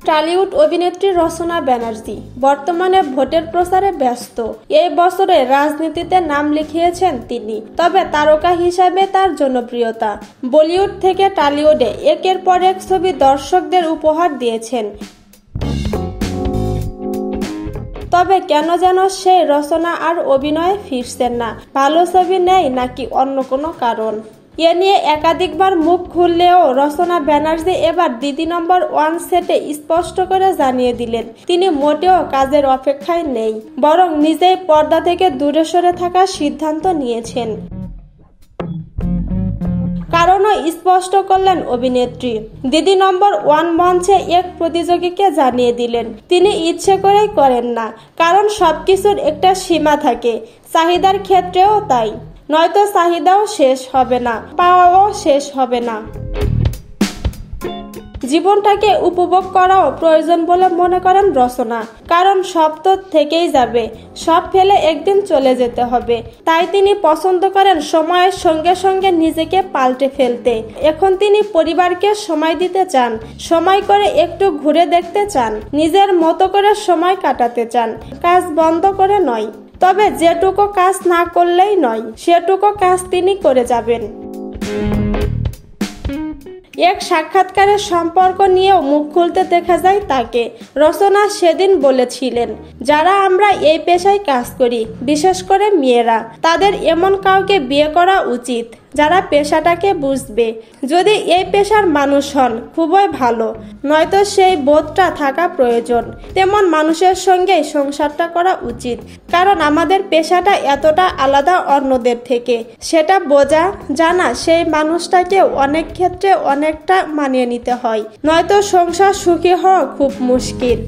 Tollywood অভিনেত্রী রচনা ব্যানার্জি বর্তমানে ভোটের প্রচারে ব্যস্ত। এই বছরে রাজনীতিতে নাম লিখিয়েছেন তিনি, তবে তারকা হিসাবে তার জনপ্রিয়তা বলিউড থেকে টলিউডে একের পর এক ছবি দর্শকদের উপহার দিয়েছেন। তবে কেন যেন সেই রচনা আর অভিনয়ে ফিরছেন না, ভালো ছবি নেই নাকি অন্য কোনো কারণ, এ নিয়ে একাধিকবার মুখ খুললেও রচনা ব্যানার্জি এবার দিদি নম্বর 1 সেটে স্পষ্ট করে জানিয়ে দিলেন তিনি মোটেও কাজের অপেক্ষায় নেই, বরং নিজেই পর্দা থেকে দূরে সরে থাকার সিদ্ধান্ত নিয়েছেন। কারণও স্পষ্ট করলেন অভিনেত্রী। দিদি নম্বর 1 মঞ্চে এক প্রতিযোগীকে জানিয়ে দিলেন তিনি ইচ্ছে করেই করেন না, কারণ সবকিছুর একটা সীমা থাকে, চাহিদার ক্ষেত্রেও তাই, নয়তো চাহিদাও শেষ হবে না, পাওয়াও শেষ হবে না। জীবনটাকে উপভোগ করাও প্রয়োজন বলে মনে করেন রচনা, কারণ সব তো থেকেই যাবে, সব ফেলে একদিন চলে যেতে হবে। তাই তিনি পছন্দ করেন সময়ের সঙ্গে সঙ্গে নিজেকে পাল্টে ফেলতে। এখন তিনি পরিবারকে সময় দিতে চান, সময় করে একটু ঘুরে দেখতে চান, নিজের মতো করে সময় কাটাতে চান, কাজ বন্ধ করে নয়। তবে যেটুকু কাজ না করলেই নয়, সেটুকু কাজ তিনি করে যাবেন। এক সাক্ষাৎকারের সম্পর্ক নিয়েও মুখ খুলতে দেখা যায় তাকে। রচনা সেদিন বলেছিলেন, যারা আমরা এই পেশায় কাজ করি, বিশেষ করে মেয়েরা, তাদের এমন কাউকে বিয়ে করা উচিত যারা পেশাটাকে বুঝবে। যদি এই পেশার মানুষ হন খুবই ভালো, নয়তো সেই বোধটা থাকা প্রয়োজন। তেমন মানুষের সঙ্গেই সংসারটা করা উচিত, কারণ আমাদের পেশাটা এতটা আলাদা অন্যদের থেকে, সেটা বোঝা জানা সেই মানুষটাকে অনেক ক্ষেত্রে অনেকটা মানিয়ে নিতে হয়, নয়তো সংসার সুখী হওয়া খুব মুশকিল।